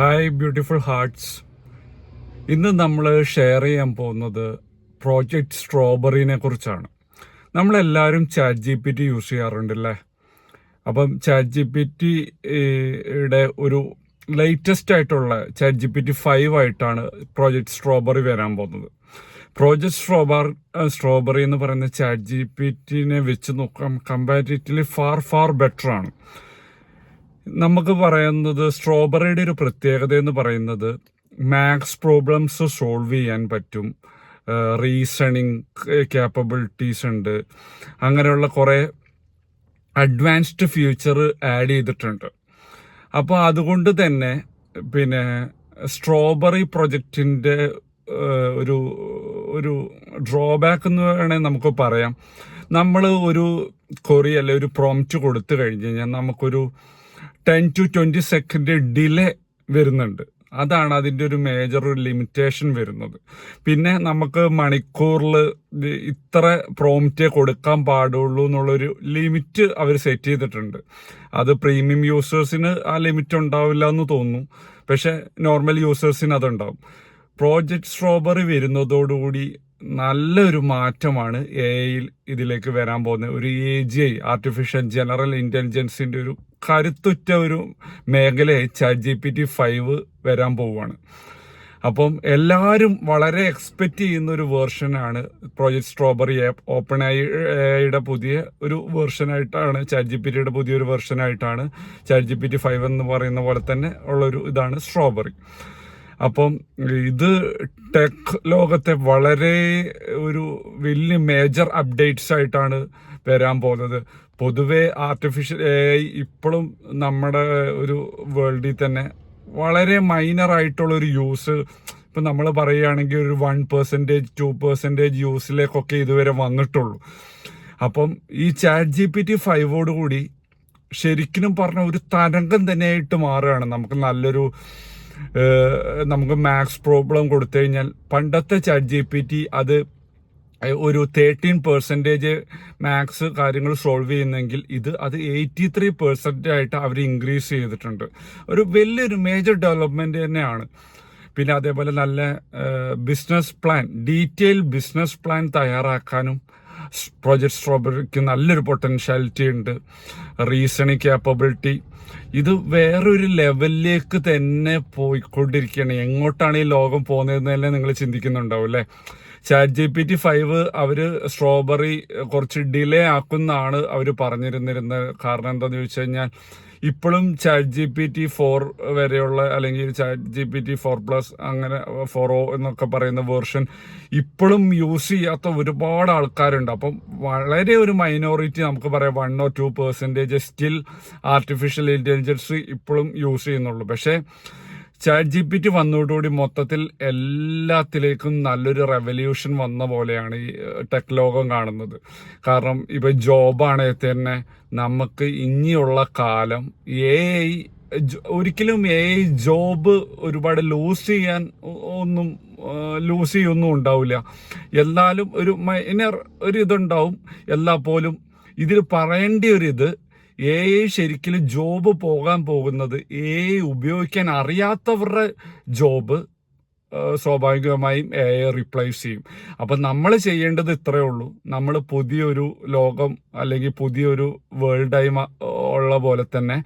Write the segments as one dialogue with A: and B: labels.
A: Hi beautiful hearts. ഇന്ന് നമ്മൾ share ചെയ്യാൻ പോകുന്നത് പ്രോജക്റ്റ് സ്ട്രോബെറിനെ കുറിച്ചാണ്. നമ്മളെല്ലാവരും ChatGPT use ചെയ്യാറുണ്ടല്ലേ. അപ്പം ചാറ്റ് ജി പി ടിയുടെ ഒരു ലേറ്റസ്റ്റ് ആയിട്ടുള്ള ചാറ്റ് ജി പി ടി 5 ആയിട്ടാണ് പ്രോജക്റ്റ് സ്ട്രോബെറി വരാൻ പോകുന്നത്. പ്രോജക്റ്റ് സ്ട്രോബെറി എന്ന് പറയുന്ന ചാറ്റ് ജി പി ടിനെ വെച്ച് നോക്കാം കമ്പാരിറ്റീവ്ലി ഫാർ ബെറ്റർ ആണ്. നമുക്ക് പറയുന്നത് സ്ട്രോബെറിയുടെ ഒരു പ്രത്യേകത എന്ന് പറയുന്നത് മാത്സ് പ്രോബ്ലംസ് സോൾവ് ചെയ്യാൻ പറ്റും, റീസണിങ് ക്യാപ്പബിലിറ്റീസ് ഉണ്ട്, അങ്ങനെയുള്ള കുറേ അഡ്വാൻസ്ഡ് ഫ്യൂച്ചർ ആഡ് ചെയ്തിട്ടുണ്ട്. അപ്പോൾ അതുകൊണ്ട് തന്നെ പിന്നെ സ്ട്രോബെറി പ്രൊജക്റ്റിൻ്റെ ഒരു ഒരു ഡ്രോബാക്ക് എന്ന് വേണമെങ്കിൽ നമുക്ക് പറയാം. നമ്മൾ ഒരു കൊറി അല്ലെ ഒരു പ്രോംപ്റ്റ് കൊടുത്തു കഴിഞ്ഞ് കഴിഞ്ഞാൽ നമുക്കൊരു 10 to 20 സെക്കൻഡ് ഡിലേ വരുന്നുണ്ട്. അതാണ് അതിൻ്റെ ഒരു മേജർ ലിമിറ്റേഷൻ വരുന്നത്. പിന്നെ നമുക്ക് മണിക്കൂറിൽ ഇത്ര പ്രോംപ്റ്റേ കൊടുക്കാൻ പാടുള്ളൂ എന്നുള്ളൊരു ലിമിറ്റ് അവർ സെറ്റ് ചെയ്തിട്ടുണ്ട്. അത് പ്രീമിയം യൂസേഴ്സിന് ആ ലിമിറ്റ് ഉണ്ടാവില്ല എന്ന് തോന്നുന്നു, പക്ഷെ നോർമൽ യൂസേഴ്സിന് അതുണ്ടാവും. പ്രോജക്റ്റ് സ്ട്രോബെറി വരുന്നതോടുകൂടി നല്ലൊരു മാറ്റമാണ് എഐയിൽ ഇതിലേക്ക് വരാൻ പോകുന്നത്. ഒരു AGI ആർട്ടിഫിഷ്യൽ ജനറൽ ഇൻ്റലിജൻസിൻ്റെ ഒരു കരുത്തുറ്റ ഒരു മേഖലയായി ചാറ്റ് ജി പി ടി 5 വരാൻ പോവുകയാണ്. അപ്പം എല്ലാവരും വളരെ എക്സ്പെക്റ്റ് ചെയ്യുന്ന ഒരു വേർഷനാണ് പ്രോജക്റ്റ് സ്ട്രോബെറി. ഓപ്പൺ ഐയുടെ പുതിയ ഒരു വേർഷനായിട്ടാണ്, ചാറ്റ് ജി പി ടിയുടെ പുതിയൊരു വേർഷനായിട്ടാണ് ചാറ്റ് ജി പി ടി 5 എന്ന് പറയുന്ന പോലെ തന്നെ ഉള്ളൊരു ഇതാണ് സ്ട്രോബെറി. അപ്പം ഇത് ടെക് ലോകത്തെ വളരെ ഒരു വലിയ മേജർ അപ്ഡേറ്റ്സ് ആയിട്ടാണ് വരാൻ പോകുന്നത്. പൊതുവെ ആർട്ടിഫിഷ്യൽ AI ഇപ്പോഴും നമ്മുടെ ഒരു വേൾഡിൽ തന്നെ വളരെ മൈനർ ആയിട്ടുള്ളൊരു യൂസ്. ഇപ്പം നമ്മൾ പറയുകയാണെങ്കിൽ ഒരു 1%, 2% യൂസിലേക്കൊക്കെ ഇതുവരെ വന്നിട്ടുള്ളൂ. അപ്പം ഈ ചാറ്റ് ജി പി ടി 5 കൂടി ശരിക്കും പറഞ്ഞ ഒരു തരംഗം തന്നെയായിട്ട് മാറുകയാണ്. നമുക്ക് മാത്സ് പ്രോബ്ലം കൊടുത്തു കഴിഞ്ഞാൽ പണ്ടത്തെ ചാറ്റ് ജി പി ടി അത് ഒരു 13% മാത്സ് കാര്യങ്ങൾ സോൾവ് ചെയ്യുന്നെങ്കിൽ അത് 83% ആയിട്ട് അവർ ഇൻക്രീസ് ചെയ്തിട്ടുണ്ട്. ഒരു വലിയൊരു മേജർ ഡെവലപ്മെന്റ് തന്നെയാണ്. പിന്നെ അതേപോലെ നല്ല business plan, detail business plan തയ്യാറാക്കാനും പ്രോജക്റ്റ് സ്ട്രോബെറിക്ക് നല്ലൊരു പൊട്ടൻഷ്യാലിറ്റി ഉണ്ട്. റീസണിങ് ക്യാപ്പബിലിറ്റി ഇത് വേറൊരു ലെവലിലേക്ക് തന്നെ പോയിക്കൊണ്ടിരിക്കുകയാണ്. എങ്ങോട്ടാണ് ഈ ലോകം പോകുന്നതെന്ന് തന്നെ നിങ്ങൾ ചിന്തിക്കുന്നുണ്ടാവും അല്ലേ. ചാറ്റ് ജി പി ടി 5 അവർ സ്ട്രോബെറി കുറച്ച് ഡിലേ ആക്കുന്നാണ് അവർ പറഞ്ഞിരുന്നത്. കാരണം എന്താണെന്ന് ചോദിച്ചു കഴിഞ്ഞാൽ ഇപ്പോഴും ചാറ്റ് ജി പി ടി 4 വരെയുള്ള അല്ലെങ്കിൽ ചാറ്റ് ജി പി ടി 4+ അങ്ങനെ 4o എന്നൊക്കെ പറയുന്ന വേർഷൻ ഇപ്പോഴും യൂസ് ചെയ്യാത്ത ഒരുപാട് ആൾക്കാരുണ്ട്. അപ്പം വളരെ ഒരു മൈനോറിറ്റി, നമുക്ക് പറയാം 1 or 2% സ്റ്റിൽ ആർട്ടിഫിഷ്യൽ ഇൻ്റലിജൻസ് ഇപ്പോഴും യൂസ് ചെയ്യുന്നുള്ളൂ. പക്ഷേ ചാറ്റ് ജി പി ടി വന്നതോടുകൂടി മൊത്തത്തിൽ എല്ലാത്തിലേക്കും നല്ലൊരു റെവല്യൂഷൻ വന്ന പോലെയാണ് ഈ ടെക് ലോകം കാണുന്നത്. കാരണം ഇപ്പം ജോബാണെങ്കിൽ തന്നെ നമുക്ക് ഇനിയുള്ള കാലം ഒരിക്കലും ജോബ് ഒരുപാട് ലൂസ് ചെയ്യൊന്നും ഉണ്ടാവില്ല. എന്നാലും ഒരു മൈനർ ഒരു ഇതുണ്ടാവും. എന്നാൽ പോലും ഇതിൽ പറയേണ്ട ഒരിത് ശരിക്കും ജോബ് പോകാൻ പോകുന്നത് ഉപയോഗിക്കാൻ അറിയാത്തവരുടെ ജോബ് സ്വാഭാവികമായും റീപ്ലേസ് ചെയ്യും. അപ്പം നമ്മൾ ചെയ്യേണ്ടത് ഇത്രയേ ഉള്ളൂ. നമ്മൾ പുതിയൊരു ലോകം അല്ലെങ്കിൽ പുതിയൊരു വേൾഡായി ഉള്ള പോലെ തന്നെ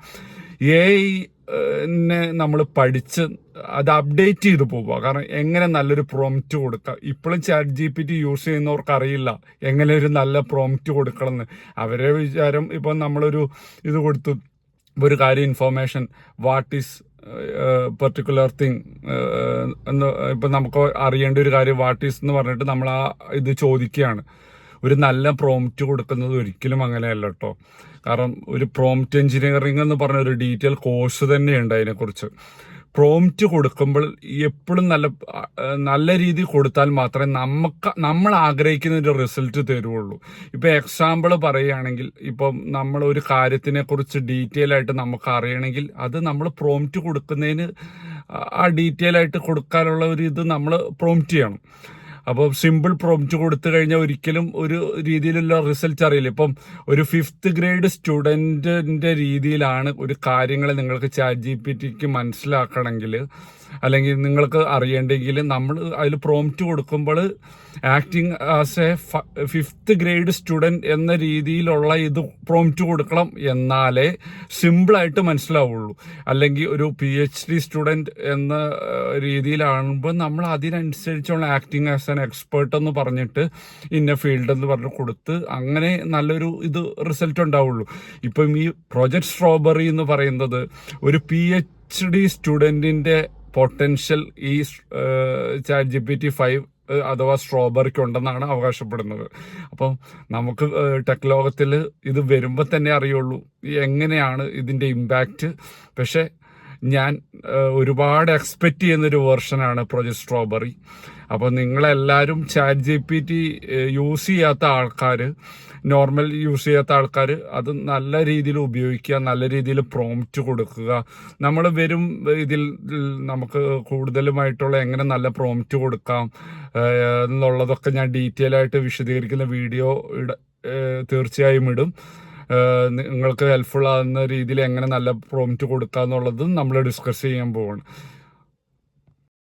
A: നമ്മൾ പഠിച്ച് അത് അപ്ഡേറ്റ് ചെയ്ത് പോവുക. കാരണം എങ്ങനെ നല്ലൊരു പ്രോംപ്റ്റ് കൊടുക്കുക. ഇപ്പോഴും chat G P T use ചെയ്യുന്നവർക്ക് അറിയില്ല എങ്ങനെ ഒരു നല്ല പ്രോംപ്റ്റ് കൊടുക്കണം എന്ന്. അവരെ വിചാരം ഇപ്പം നമ്മളൊരു ഇത് കൊടുത്തു, ഒരു കാര്യം information, what is particular thing എന്ന് ഇപ്പം നമുക്ക് അറിയേണ്ട ഒരു കാര്യം വാട്ട് ഈസ് എന്ന് പറഞ്ഞിട്ട് നമ്മൾ ആ ഇത് ചോദിക്കുകയാണ്. ഒരു നല്ല പ്രോംപ്റ്റ് കൊടുക്കുന്നത് ഒരിക്കലും അങ്ങനെയല്ല കേട്ടോ. കാരണം ഒരു പ്രോംപ്റ്റ് എഞ്ചിനീയറിംഗ് എന്ന് പറഞ്ഞ ഒരു ഡീറ്റെയിൽ കോഴ്സ് തന്നെയുണ്ട് അതിനെക്കുറിച്ച്. പ്രോംപ്റ്റ് കൊടുക്കുമ്പോൾ എപ്പോഴും നല്ല രീതിയിൽ കൊടുത്താൽ മാത്രമേ നമ്മൾ ആഗ്രഹിക്കുന്ന ഒരു റിസൾട്ട് തരുള്ളൂ. ഇപ്പം എക്സാമ്പിൾ പറയുകയാണെങ്കിൽ, ഇപ്പം നമ്മൾ ഒരു കാര്യത്തിനെ കുറിച്ച് ഡീറ്റെയിൽ ആയിട്ട് നമുക്ക് അറിയണമെങ്കിൽ അത് നമ്മൾ പ്രോംപ്റ്റ് കൊടുക്കുന്നതിന് ആ ഡീറ്റെയിൽ ആയിട്ട് കൊടുക്കാനുള്ള ഒരു ഇത് നമ്മൾ പ്രോംപ്റ്റ് ചെയ്യണം. അപ്പോൾ സിമ്പിൾ പ്രോംപ്റ്റ് കൊടുത്തു കഴിഞ്ഞാൽ ഒരിക്കലും ഒരു രീതിയിലുള്ള റിസൾട്ട് അറിയില്ല. ഇപ്പം ഒരു 5th ഗ്രേഡ് സ്റ്റുഡൻറ്റിൻ്റെ രീതിയിലാണ് ഒരു കാര്യങ്ങളെ നിങ്ങൾക്ക് ChatGPTക്ക് മനസ്സിലാക്കണമെങ്കിൽ അല്ലെങ്കിൽ നിങ്ങൾക്ക് അറിയേണ്ടെങ്കിൽ നമ്മൾ അതിൽ പ്രോംപ്റ്റ് കൊടുക്കുമ്പോൾ acting as A 5th grade student എന്ന രീതിയിലുള്ള ഇത് പ്രോംപ്റ്റ് കൊടുക്കണം, എന്നാലേ സിമ്പിളായിട്ട് മനസ്സിലാവുള്ളൂ. അല്ലെങ്കിൽ ഒരു PhD സ്റ്റുഡൻറ്റ് എന്ന രീതിയിലാകുമ്പോൾ നമ്മൾ അതിനനുസരിച്ചുള്ള ആക്ടിങ് ആസ് ആൻ എക്സ്പേർട്ട് എന്ന് പറഞ്ഞിട്ട് ഇന്ന ഫീൽഡ് എന്ന് പറഞ്ഞ് കൊടുത്ത് അങ്ങനെ നല്ലൊരു ഇത് റിസൾട്ട് ഉണ്ടാവുള്ളൂ. ഇപ്പം ഈ പ്രോജക്റ്റ് സ്ട്രോബെറി എന്ന് പറയുന്നത് ഒരു PhD സ്റ്റുഡൻറ്റിൻ്റെ പൊട്ടൻഷ്യൽ ഈ ChatGPT 5 അഥവാ സ്ട്രോബെറിക്ക് ഉണ്ടെന്നാണ് അവകാശപ്പെടുന്നത്. അപ്പം നമുക്ക് ടെക് ലോകത്തിൽ ഇത് വരുമ്പോൾ തന്നെ അറിയുള്ളൂ എങ്ങനെയാണ് ഇതിൻ്റെ ഇമ്പാക്റ്റ്. പക്ഷേ ഞാൻ ഒരുപാട് എക്സ്പെക്റ്റ് ചെയ്യുന്നൊരു വേർഷനാണ് പ്രോജക്റ്റ് സ്ട്രോബെറി. അപ്പോൾ നിങ്ങളെല്ലാവരും ChatGPT യൂസ് ചെയ്യാത്ത ആൾക്കാർ, നോർമൽ യൂസ് ചെയ്യാത്ത ആൾക്കാർ അത് നല്ല രീതിയിൽ ഉപയോഗിക്കുക, നല്ല രീതിയിൽ പ്രോംപ്റ്റ് കൊടുക്കുക. നമ്മൾ വരും ഇതിൽ നമുക്ക് കൂടുതലുമായിട്ടുള്ള എങ്ങനെ നല്ല പ്രോംപ്റ്റ് കൊടുക്കാം എന്നുള്ളതൊക്കെ ഞാൻ ഡീറ്റെയിൽ ആയിട്ട് വിശദീകരിക്കുന്ന വീഡിയോ തീർച്ചയായും ഇടും. നിങ്ങൾക്ക് ഹെൽപ്ഫുൾ ആകുന്ന രീതിയിൽ എങ്ങനെ നല്ല പ്രോംപ്റ്റ് കൊടുക്കുക എന്നുള്ളതും നമ്മൾ ഡിസ്കസ് ചെയ്യാൻ പോവാണ്.